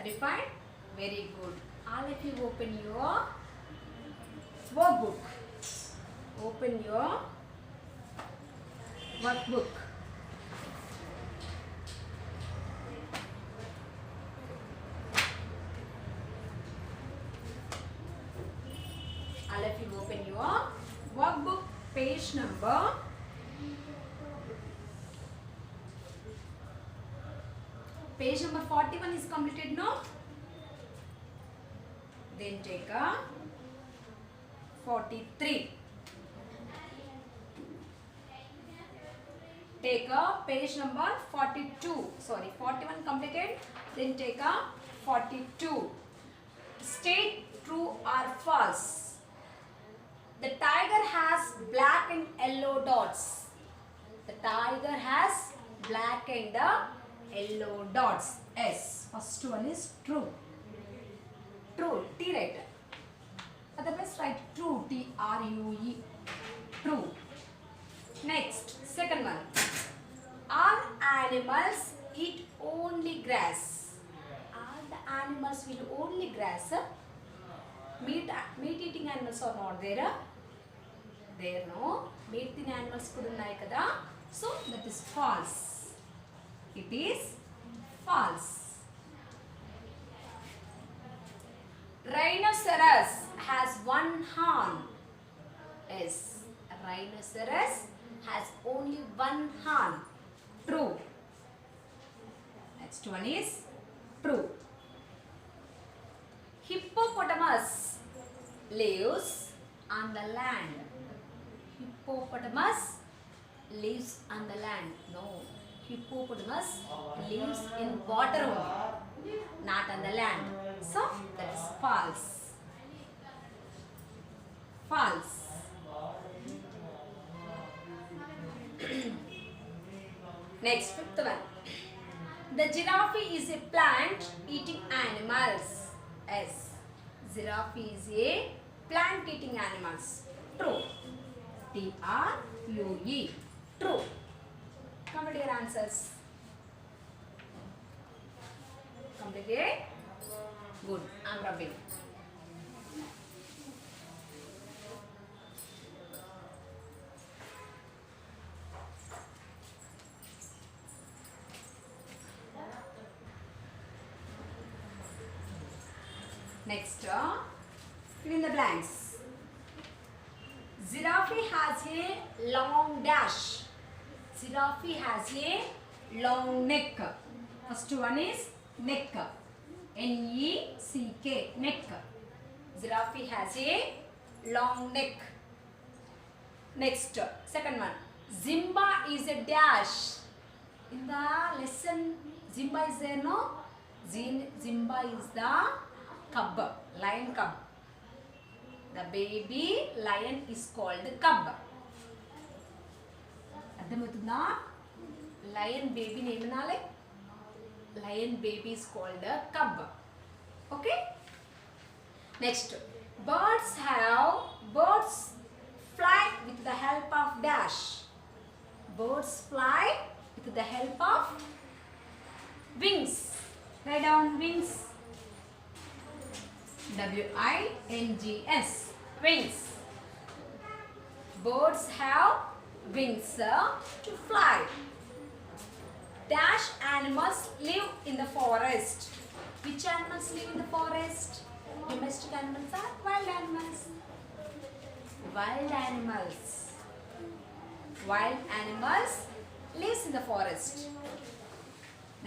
Satisfied? Very good. All of you open your workbook. Open your workbook. All of you open your workbook, page number 41 is completed, no? Then take a 43. Take a page number 42. Sorry, 41 completed. Then take a 42. State true or false. The tiger has black and yellow dots. The tiger has black and yellow dots. Yes. First one is true. True. T right. Otherwise write true. T-R-U-E. True. Next. Second one. All animals eat only grass. All the animals will only grass. Meat eating animals are not there. There no. Meat eating animals kuda unnai kada. So that is false. It is false. Rhinoceros has one horn. Yes. Rhinoceros has only one horn. True. Next one is true. Hippopotamus lives on the land. Hippopotamus lives on the land. No. Hippopotamus lives in water only, not on the land. So that is false. False. Next, fifth one. The giraffe is a plant eating animals. Yes. Giraffe is a plant eating animals. True. T-R-U-E. True. Complete your answers. Completed? Good. I'm rubbing. Next, fill in the blanks. Giraffe has a long dash. Giraffe has a long neck. First one is neck. N-E-C-K. Neck. Giraffe has a long neck. Next, second one. Zimba is a dash. In the lesson, Zimba is there, no? Zimba is the cub, lion cub. The baby lion is called cub. అర్థమవుతుందా? Lion baby name ఏమనాలి? Lion baby is called a cub. Okay? Next, birds fly with the help of dash. Birds fly with the help of wings. Write down wings. W-I-N-G-S. Wings. Birds have wings to fly. Dash animals live in the forest. Which animals live in the forest? Domestic animals are wild animals. Wild animals. Wild animals lives in the forest.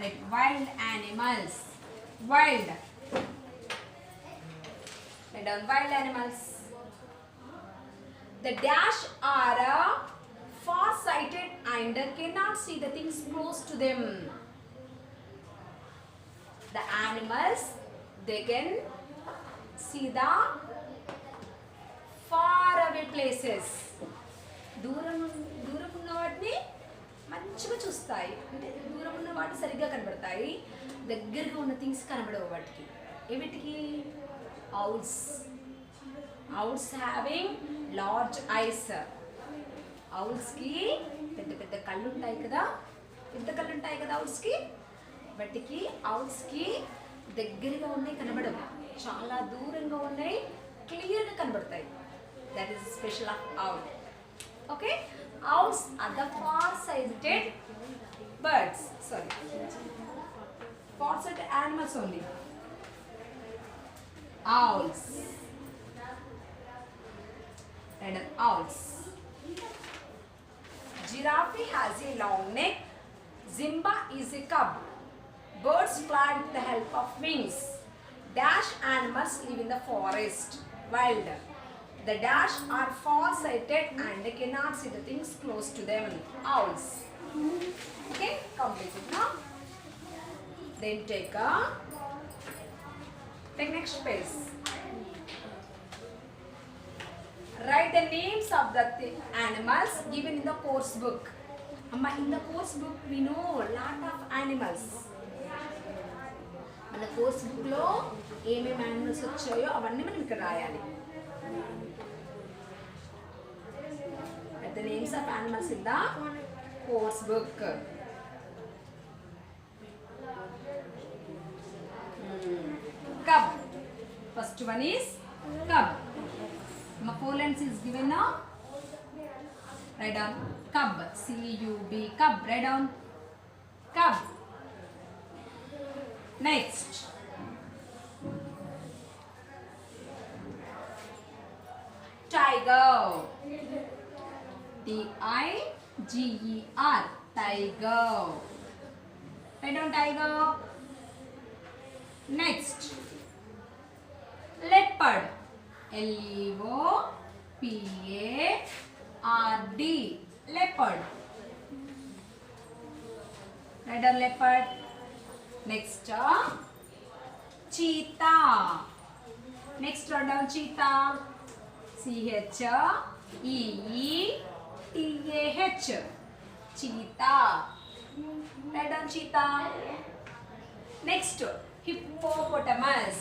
Like wild animals. Wild. Write down wild animals. The dash are far-sighted and cannot see the things close to them. The animals, they can see the far away places. దూరం ఉన్న వాటిని మంచిగా చూస్తాయి. అంటే దూరం ఉన్న వాటి సరిగ్గా కనబడతాయి. దగ్గరగా ఉన్న థింగ్స్ కనబడవు వాటికి. ఏమిటికి? Owls. Owls having large eyes. Owls కి పెద్ద పెద్ద కళ్ళు ఉంటాయి కదా. పెద్ద కళ్ళు ఉంటాయి కదా owls కి. వాటికి owls కి దగ్గరగా ఉన్నాయి కనబడవు, చాలా దూరంగా ఉన్నాయి క్లియర్గా కనబడతాయి. That is special of owl. Okay, owls are the far sighted birds, sorry far sighted animals only. Owls. And owls. Giraffe has a long neck. Zimba is a cub. Birds fly with the help of wings. Dash animals live in the forest, wild. The dash are far-sighted and they cannot see the things close to them. Owls. Okay, completed now. Then take next page. Write the names of the animals given in the course book. Amma, in the course book we know lot of animals. మన course book లో ఏమేమి animals వచ్చాయో అవన్నీ మనం ఇక్కడ రాయాలి. The names of animals in the course book. Cub. First one is cub. Colons is given now. Write down cub. C-U-B. Cub. Write down cub. Next. Tiger. T-I-G-E-R. Tiger. Write down tiger. Next. Leopard. L-E-O-P-A-R-D. Leopard. Write down leopard. Next, cheetah. Next, write down cheetah. C-H-E-E-T-A-H. Cheetah. Write down cheetah. Next, hippopotamus.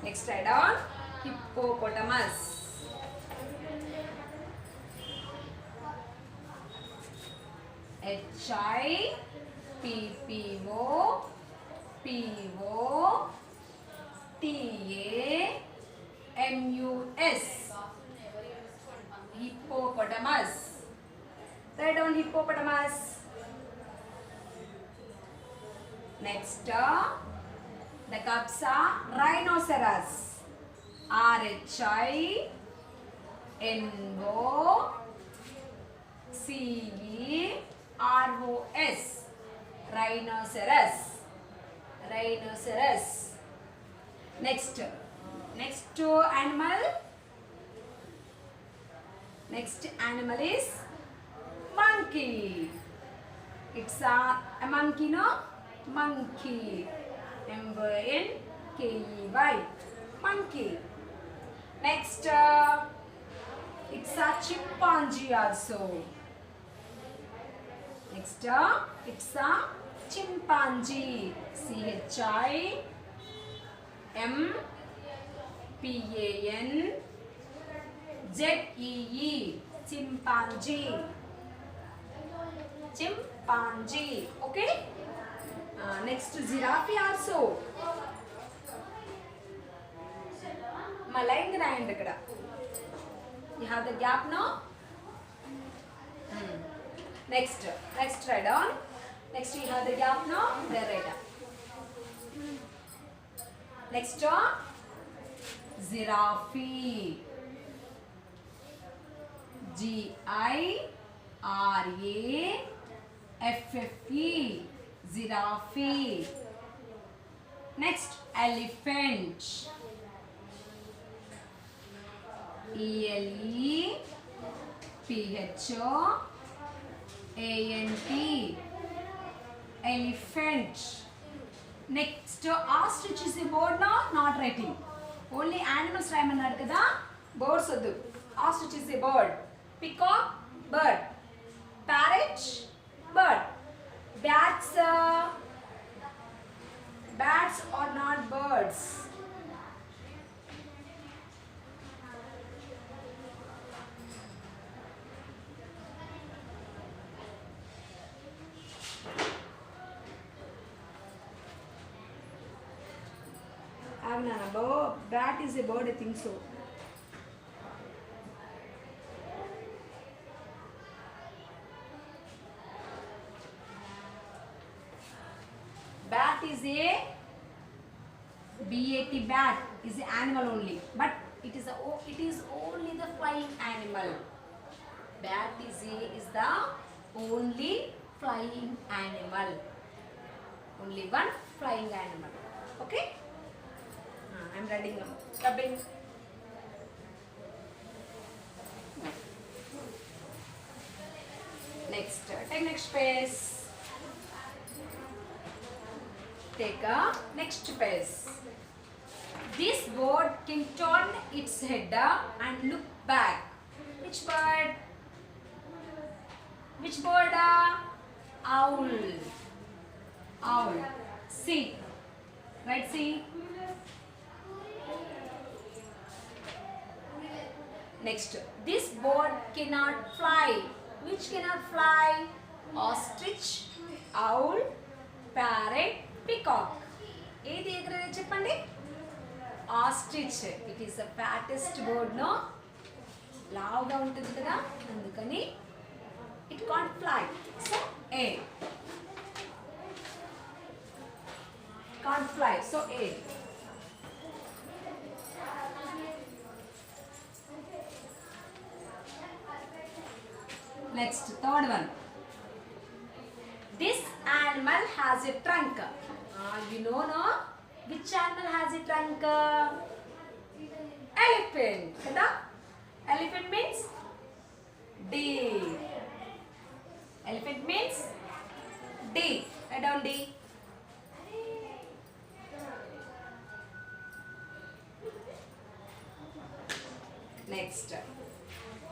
Next, write down hippopotamus. H-I-P-P-O-P-O-T-A-M-U-S. Hippopotamus. Write down hippopotamus. Next, the cubs are rhinoceros. R-H-I-N-O-C-E-R-O-S. Rhinoceros. Rhinoceros. Next animal. Next animal is monkey. It's a monkey, no? Monkey. M-O-N-K-E-Y. Monkey. Next, it's a chimpanzee also. Next, it's a chimpanzee. C-H-I-M-P-A-N-Z-E-E. Chimpanzee. Chimpanzee. Okay. Next, giraffe also. Malaying and you have the gap now. Next write down. Next you have the gap now. There write down. Next, giraffe. G-I-R-A-F-F-E. Giraffe. Next, elephant. E-L-E-P-H-O-A-N-T. Elephant. Next, ostrich is a bird now, not writing. Only animals రాయమన్నాడు కదా, birds వద్దు. Ostrich is a bird. Peacock, bird. Parrot, bird. Bats are not birds. Bat is a bird, I think so. Bat is a bat. Bat is an animal only, but it is only the flying animal. Bat is the only flying animal. Only one flying animal. Okay? I am writing rubbing. Next, take next space. Take a next space. This bird can turn its head and look back. Which bird? Which bird? Owl. Owl. See. Right, see. Next, this bird cannot fly. Which cannot fly? Ostrich, owl, parrot, peacock. ఏది ఎగరదు చెప్పండి? Ostrich. It is the fattest bird, no? లావుగా ఉంటుంది కదా, అందుకని it can't fly. So A. Can't fly. So A. Next, third one. This animal has a trunk. You know, no? Which animal has a trunk? Elephant. Kada? Elephant means D. Elephant means D. Write down D. Next.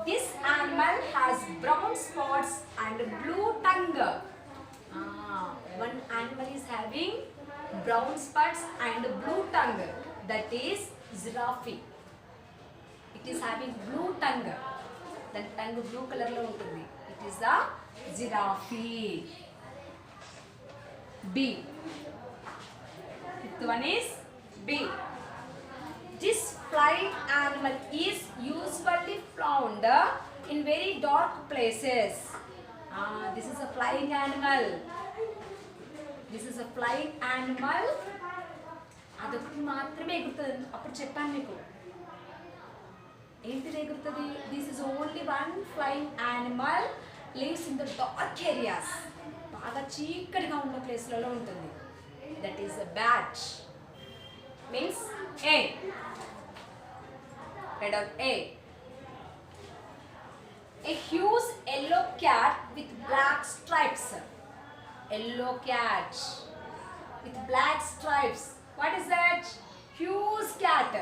This animal has brown spots and blue tongue. One animal is having brown spots and blue tongue. That is giraffe. It is having blue tongue. That tongue blue color lo untundi. It is the giraffe. B. Fifth one is B. This flying animal is usually found in very dark places. This is a flying animal. This is a flying animal. అదొకటి మాత్రమే ఎగురుతుంది. అప్పుడు చెప్పాను మీకు ఏంటిది ఎగురుతుంది. This is only one flying animal lives in the dark areas. బాగా చీకటిగా ఉన్న ప్లేస్లలో ఉంటుంది. That is a bat. Means A. Read out A. A huge yellow cat with black stripes. Yellow cat with black stripes. What is that? Huge cat.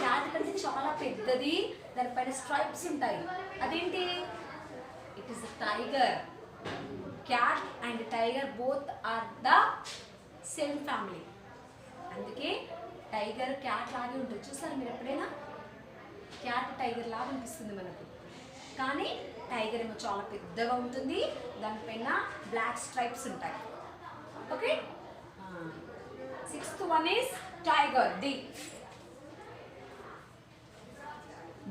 Cat కంటే చాలా పెద్దది, దానిపైన stripes ఉంటాయి. అదేంటి? It is a tiger. Cat and tiger both are the same family. అందుకే tiger cat లాగే ఉంటుంది. చూసారా మీరు ఎప్పుడైనా? క్యాట్ టైగర్ లాగా అనిపిస్తుంది మనకు, కానీ టైగర్ ఏమో చాలా పెద్దగా ఉంటుంది, దానిపైన బ్లాక్ స్ట్రైప్స్ ఉంటాయి. Okay. Sixth one is tiger. D.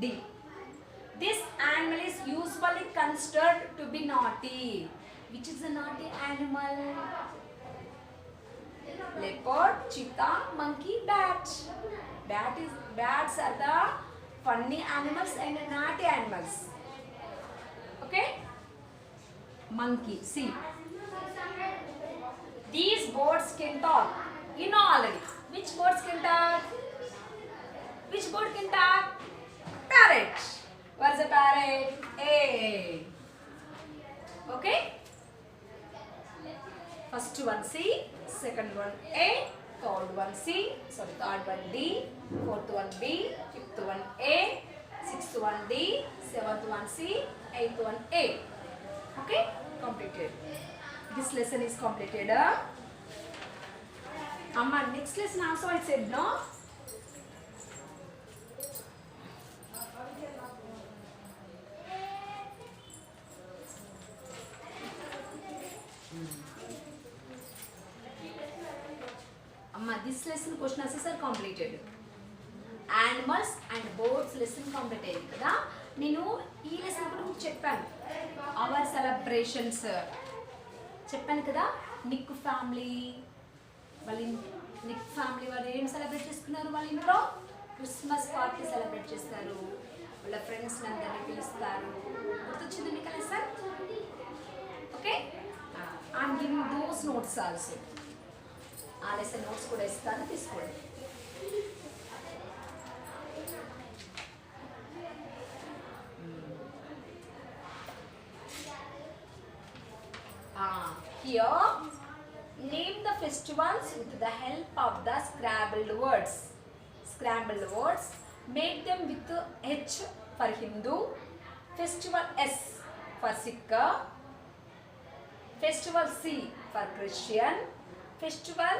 D. This animal is usually considered to be naughty. Which is a naughty animal? Leopard, cheetah, monkey, bat. Bats are the funny animals and naughty animals. Okay? Monkey. See. These birds can talk. You know already. Which birds can talk? Which bird can talk? Parrot. What's a parrot? A. Okay? First one C, second one A, third one C, sorry, third one D, fourth one B, fifth one A, sixth one D, seventh one C, eighth one A. Okay? Completed. This lesson is completed. Amma, next lesson also I said, no? Amma, this lesson question answers are completed. Animals and birds lesson complete అయ్యింది కదా. నేను ఈ lesson గురించి చెప్పాను, hour celebrations చెప్పాను కదా. Nick family వాళ్ళు ఏం సెలబ్రేట్ చేసుకున్నారు, వాళ్ళ ఇంట్లో క్రిస్మస్ పార్టీ సెలబ్రేట్ చేస్తారు, వాళ్ళ ఫ్రెండ్స్ అందరినీ పిలుస్తారు. గుర్తొచ్చింది మీకు lesson? Okay, I'm giving those notes also. ఆ లెసన్ నోట్స్ కూడా ఇస్తాను, తీసుకోండి. Here, name the festivals with the help of the scrambled words. Scrambled words, make them with H for Hindu, festival S for Sikh, festival C for Christian, festival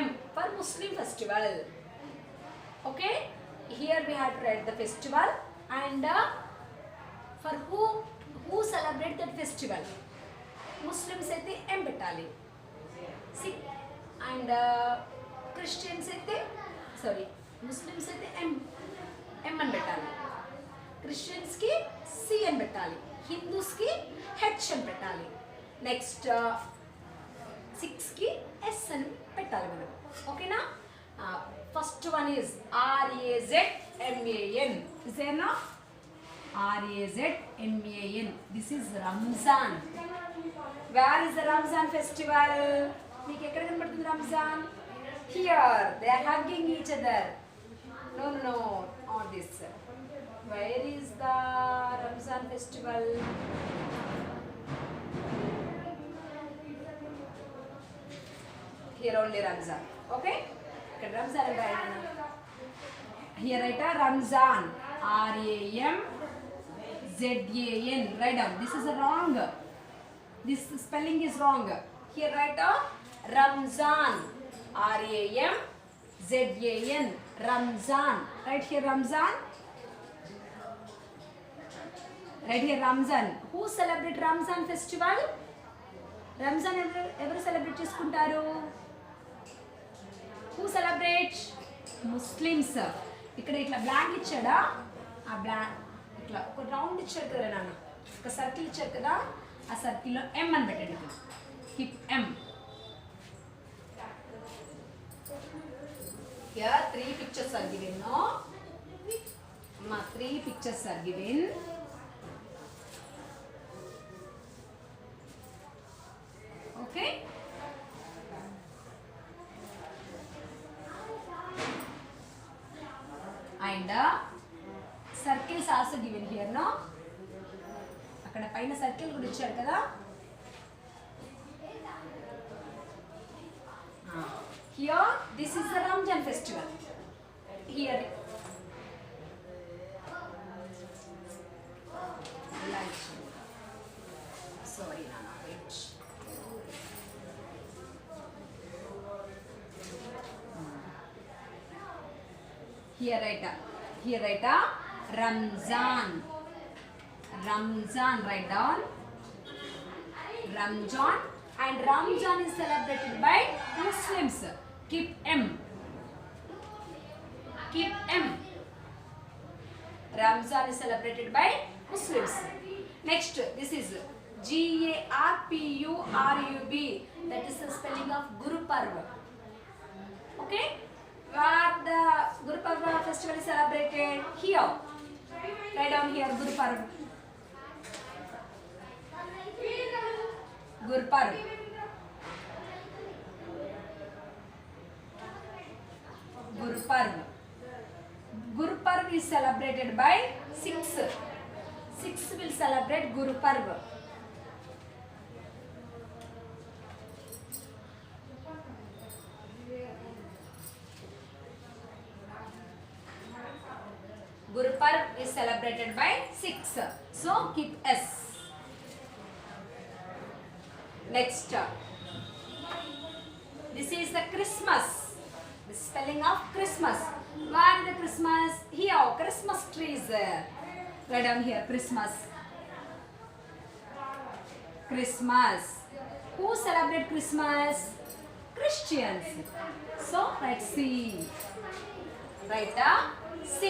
M for Muslim festival. Okay, here we have to write the festival and for who celebrate that festival. Muslims అయితే M పెట్టాలి, sick and Christians అయితే Muslims అయితే ఎం అని పెట్టాలి, క్రిస్టియన్స్కి C అని పెట్టాలి, హిందూస్కి H అని పెట్టాలి, నెక్స్ట్ సిక్స్కి ఎస్ అని పెట్టాలి మనం. ఓకేనా? First one is RAZMAN. ఇదేనా RAZMAN. This is Ramzan. Where is the Ramzan festival? మీకు ఎక్కడ కనబడుతుంది Ramzan? Here they are hugging each other. No, not this. Where is the Ramzan festival? Here only Ramzan. Okay? ఇక్కడ రంజాన్ అంటే here write Ramzan. RAMZAN. Write down. This is wrong. This spelling is wrong. Here write Ramzan. RAMZAN. Ramzan. Right here Ramzan. Right here Ramzan. Who celebrate Ramzan festival? Ramzan ఎవరు celebrate చేసుకుంటారు? Who celebrates? Muslims. ఇక్కడ ఇట్లా blank ఇచ్చాడా, ఆ blank ఇట్లా ఒక round ఇచ్చాడు కదా నాన్న, ఒక సర్కిల్ ఇచ్చాడు కదా, ఆ సర్కిల్లో ఎం అని పెట్టండి. Keep M. Here 3 pictures are given. No? 3 pictures are given. Okay? And circles also given here. No? అక్కడ పైన సర్కిల్ కూడా ఇచ్చాడు కదా. Here this is the Ramzan festival. Here light. Sorry Nana, wait. Here write Ramzan. Ramzan, write down Ramzan, and Ramzan is celebrated by Muslims. Keep M. Keep M. Ramzan is celebrated by Muslims. Next, this is GARPURUB. That is the spelling of Guru Parva. Okay? Where the Guru Parva festival is celebrated? Here. Write down here Guru Parva. Gurparv. Gurparv is celebrated by Sikhs. Sikhs will celebrate Gurparv. Gurparv is celebrated by Sikhs. So keep S. Next, this is the Christmas. The spelling of Christmas. Where the Christmas? Here, Christmas trees. Write down here, Christmas. Christmas. Who celebrate Christmas? Christians. So write C. Write the C.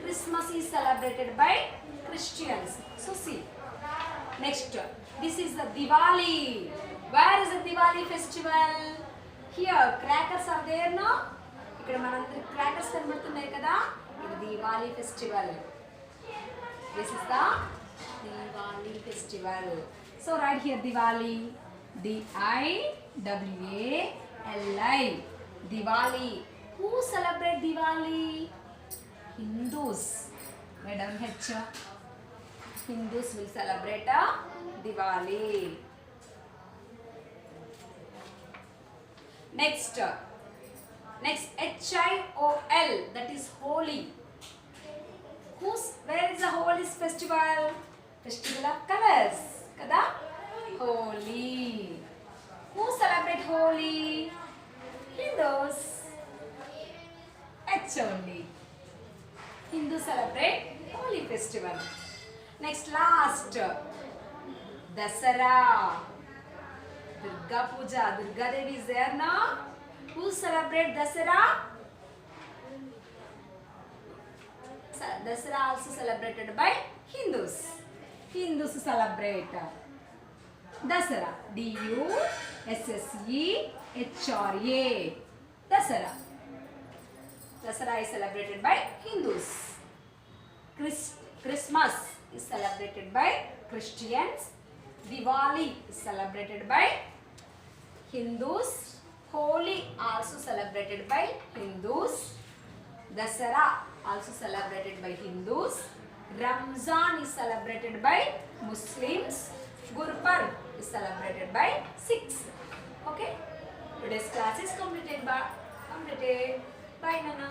Christmas is celebrated by Christians. So C. Next, this is the Diwali. Where is the Diwali festival? Here, crackers are there, no? ఇక్కడ మనందరి crackers కనబడుతున్నాయి కదా? ఇది Diwali festival. This is the Diwali festival. So right here Diwali. D-I-W-A-L-I. Diwali. Who celebrate Diwali? Hindus. Madam H. Hindus will celebrate Diwali. Next H-I-O-L, that is Holi. Where is the Holi's festival? Festival of colors. Kada? Holi. Who celebrate Holi? Hindus. H only. Hindus celebrate Holi festival. Next, last, Dasara. Durga Puja. Durga Devi is there now. Who celebrate Dasara? Dasara also celebrated by Hindus. Hindus celebrate Dasara. D-U-S-S-E-H-R-A. Dasara. Dasara is celebrated by Hindus. Christmas is celebrated by Christians. Diwali is celebrated by Hindus. Holi also celebrated by Hindus. Dasara also celebrated by Hindus. Ramzan is celebrated by Muslims. Gurpurb is celebrated by Sikhs. Okay? Today's class is completed. Bye, Nana.